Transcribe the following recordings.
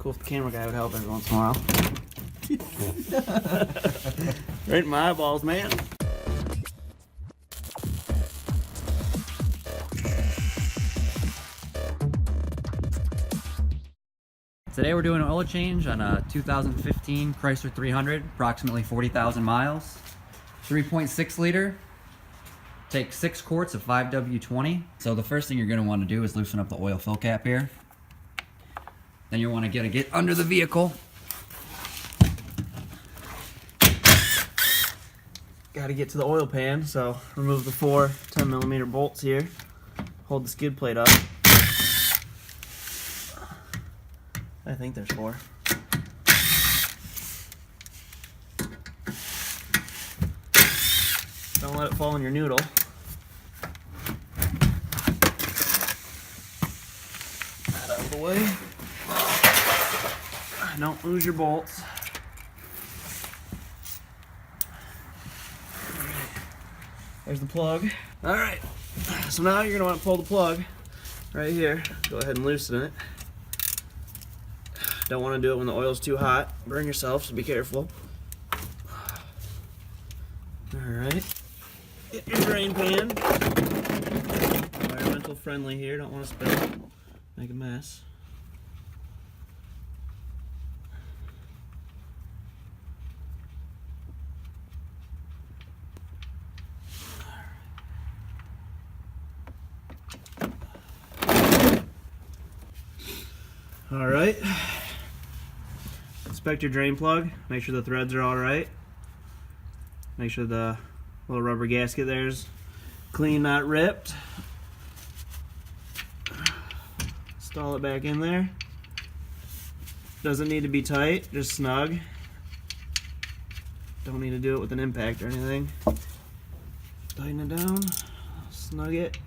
Cool if the camera guy would help every once in a while. Right in my eyeballs, man. Today we're doing an oil change on a 2015 Chrysler 300, approximately 40,000 miles. 3.6 liter. Take 6 quarts of 5W20. So the first thing you're going to want to do is loosen up the oil fill cap here. Then you want to get under the vehicle. Got to get to the oil pan, so remove the 4 10mm bolts here. Hold the skid plate up. I think there's 4. Don't let it fall in your noodle. That out of the way. Don't lose your bolts. There's the plug. Alright, so now you're going to want to pull the plug right here. Go ahead and loosen it. Don't want to do it when the oil's too hot. Burn yourself, so be careful. Alright. Get your drain pan. Environmental friendly here, don't want to spill. Make a mess. Alright. Inspect your drain plug. Make sure the threads are alright. Make sure the little rubber gasket there's clean, not ripped. Install it back in there. Doesn't need to be tight, just snug. Don't need to do it with an impact or anything. Tighten it down, snug it.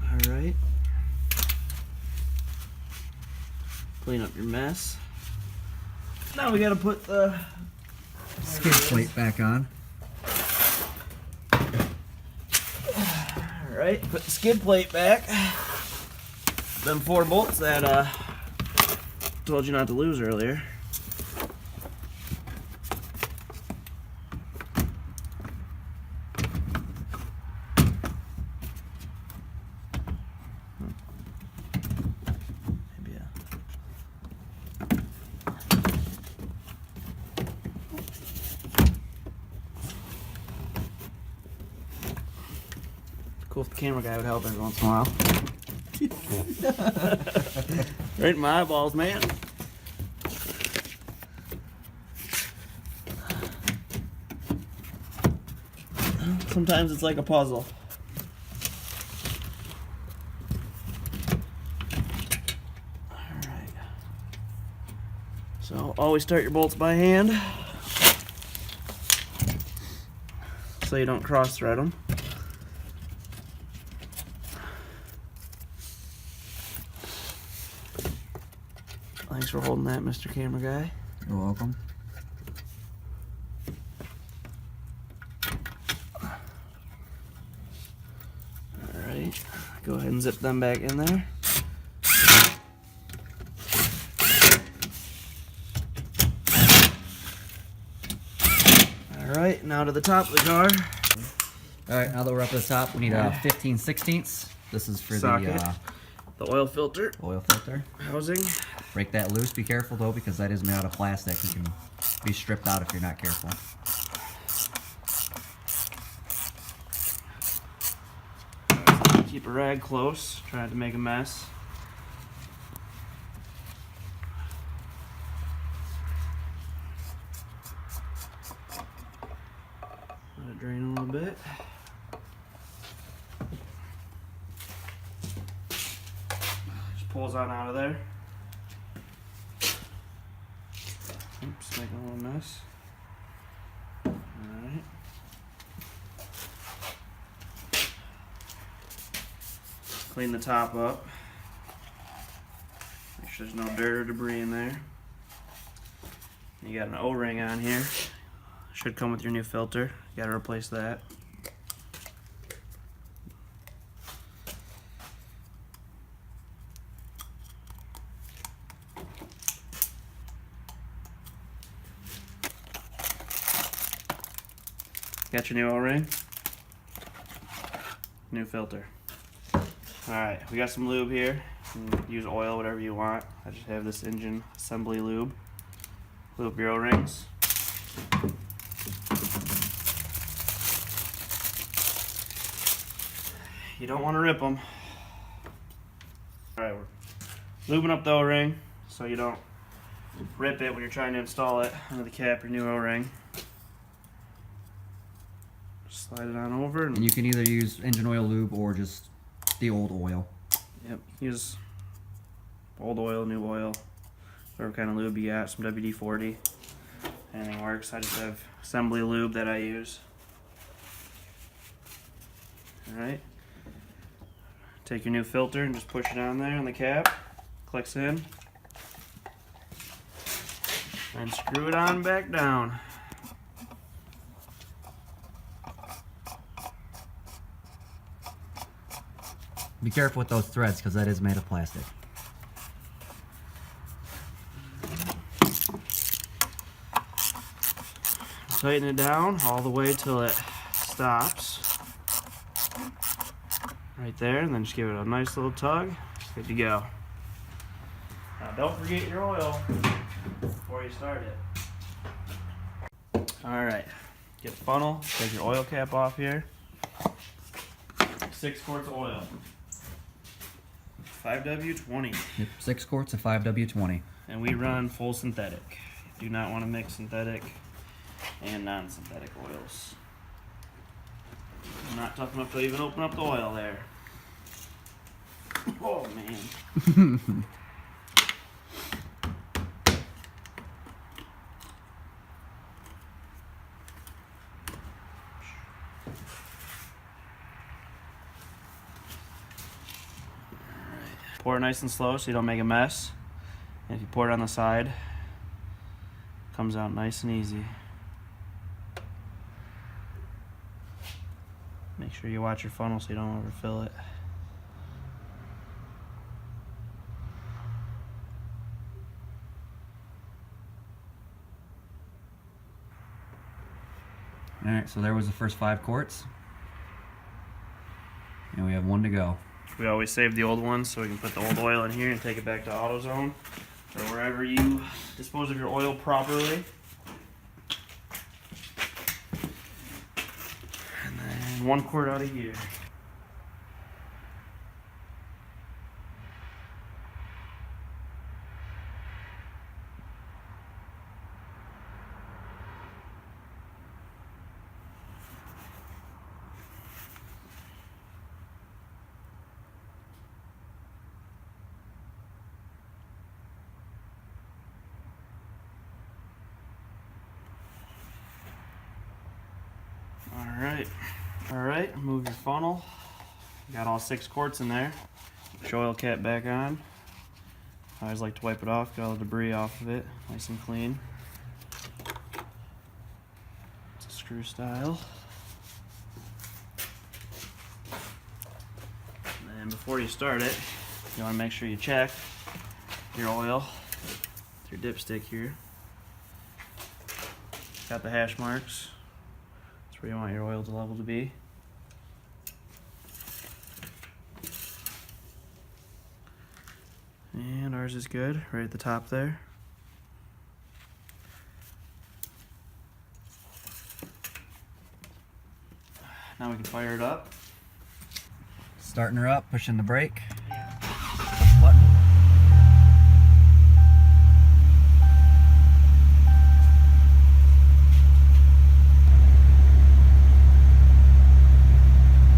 Alright. Clean up your mess. Now we gotta put the skid plate back on. Alright, put the skid plate back. Them 4 bolts that told you not to lose earlier. Cool if the camera guy would help every once in a while. Right in my eyeballs, man. Sometimes it's like a puzzle. Alright. So always start your bolts by hand so you don't cross thread them. Thanks for holding that, Mr. Camera Guy. You're welcome. Alright, go ahead and zip them back in there. Alright, now to the top of the car. Alright, now that we're up at the top, we need a 15/16. This is for the oil filter. Oil filter. Housing. Break that loose. Be careful though, because that is made out of plastic. It can be stripped out if you're not careful. Keep a rag close. Try not to make a mess. Let it drain a little bit. Just pulls on out of there. Oops, making a little mess. Alright. Clean the top up. Make sure there's no dirt or debris in there. You got an O-ring on here. Should come with your new filter. You gotta replace that. Got your new O-ring, new filter. Alright, we got some lube here. You can use oil, whatever you want. I just have this engine assembly lube. Lube your O-rings. You don't want to rip them. Alright, we're lubing up the O-ring so you don't rip it when you're trying to install it under the cap, your new O-ring. Slide it on over. And you can either use engine oil lube or just the old oil. Yep, use old oil, new oil, whatever kind of lube you got, some WD-40. Anything works. I just have assembly lube that I use. Alright. Take your new filter and just push it on there on the cap. Clicks in. And screw it on back down. Be careful with those threads because that is made of plastic. Tighten it down all the way till it stops. Right there, and then just give it a nice little tug. Good to go. Now don't forget your oil before you start it. Alright, get a funnel, take your oil cap off here. 6 quarts of oil. 5W20. Yep, 6 quarts of 5W20. And we run full synthetic. Do not want to mix synthetic and non-synthetic oils. I'm not tough enough to even open up the oil there. Oh man. Pour it nice and slow so you don't make a mess. And if you pour it on the side, it comes out nice and easy. Make sure you watch your funnel so you don't overfill it. Alright, so there was the first 5 quarts. And we have 1 to go. We always save the old ones so we can put the old oil in here and take it back to AutoZone or wherever you dispose of your oil properly. And then 1 quart out of here. Alright, move your funnel. Got all 6 quarts in there. Put your oil cap back on. I always like to wipe it off, get all the debris off of it, nice and clean. It's a screw style. And then before you start it, you want to make sure you check your oil with your dipstick here. Got the hash marks. That's where you want your oil to level to be. And ours is good, right at the top there. Now we can fire it up. Starting her up, pushing the brake. Push the button.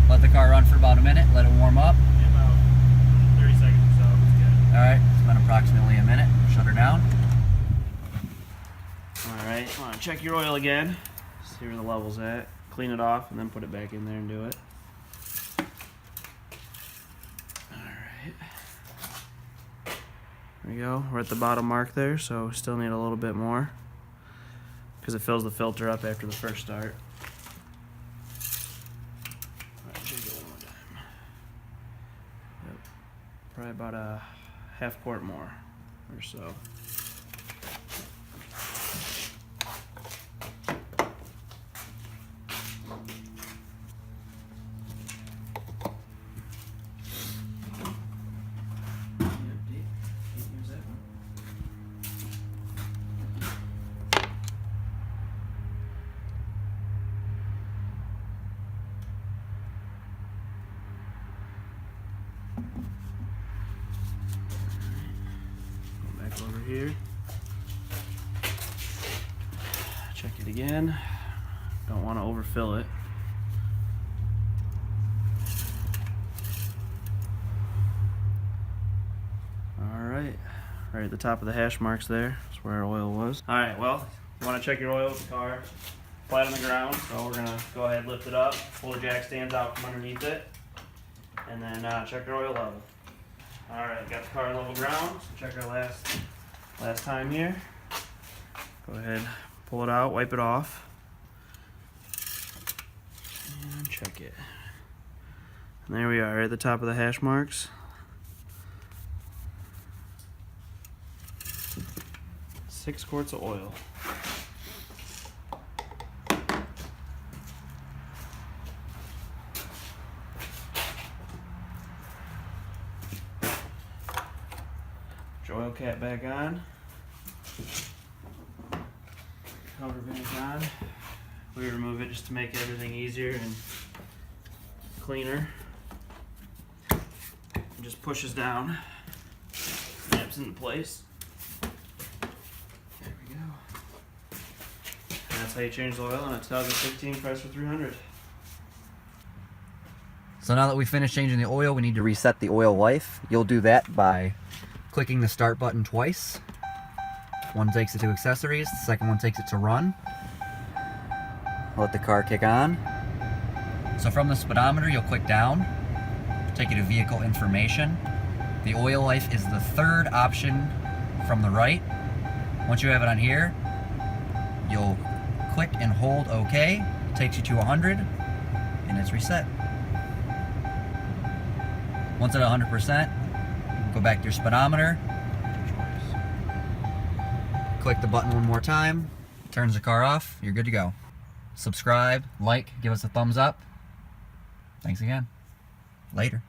Let the car run for about a minute, let it warm up. Yeah, about 30 seconds or so. It's good. Alright, it's been approximately a minute. Shut her down. Alright, want to check your oil again. See where the level's at. Clean it off and then put it back in there and do it. Alright. There we go. We're at the bottom mark there, so we still need a little bit more because it fills the filter up after the first start. Alright, check it one more time. Yep. Probably about a half quart more or so. over here. Check it again. Don't want to overfill it. Alright, right at the top of the hash marks there. That's where our oil was. Alright, well, you want to check your oil with the car. Flat on the ground, so we're going to go ahead and lift it up, pull the jack stands out from underneath it, and then check your oil level. Alright, got the car on level ground, so check our last time here. Go ahead, pull it out, wipe it off, and check it. And there we are, right at the top of the hash marks. 6 quarts of oil. Put your oil cap back on. Cover back on. We remove it just to make everything easier and cleaner. It just pushes down, snaps into place. There we go. And that's how you change the oil on a 2015 Chrysler 300. So now that we finished changing the oil, we need to reset the oil life. You'll do that by clicking the start button twice. One takes it to accessories, the second one takes it to run. Let the car kick on. So from the speedometer, you'll click down, take you to vehicle information. The oil life is the third option from the right. Once you have it on here, you'll click and hold OK. Takes you to 100, and it's reset. Once at 100%, go back to your speedometer. Click the button one more time, turns the car off, you're good to go. Subscribe, like, give us a thumbs up. Thanks again. Later.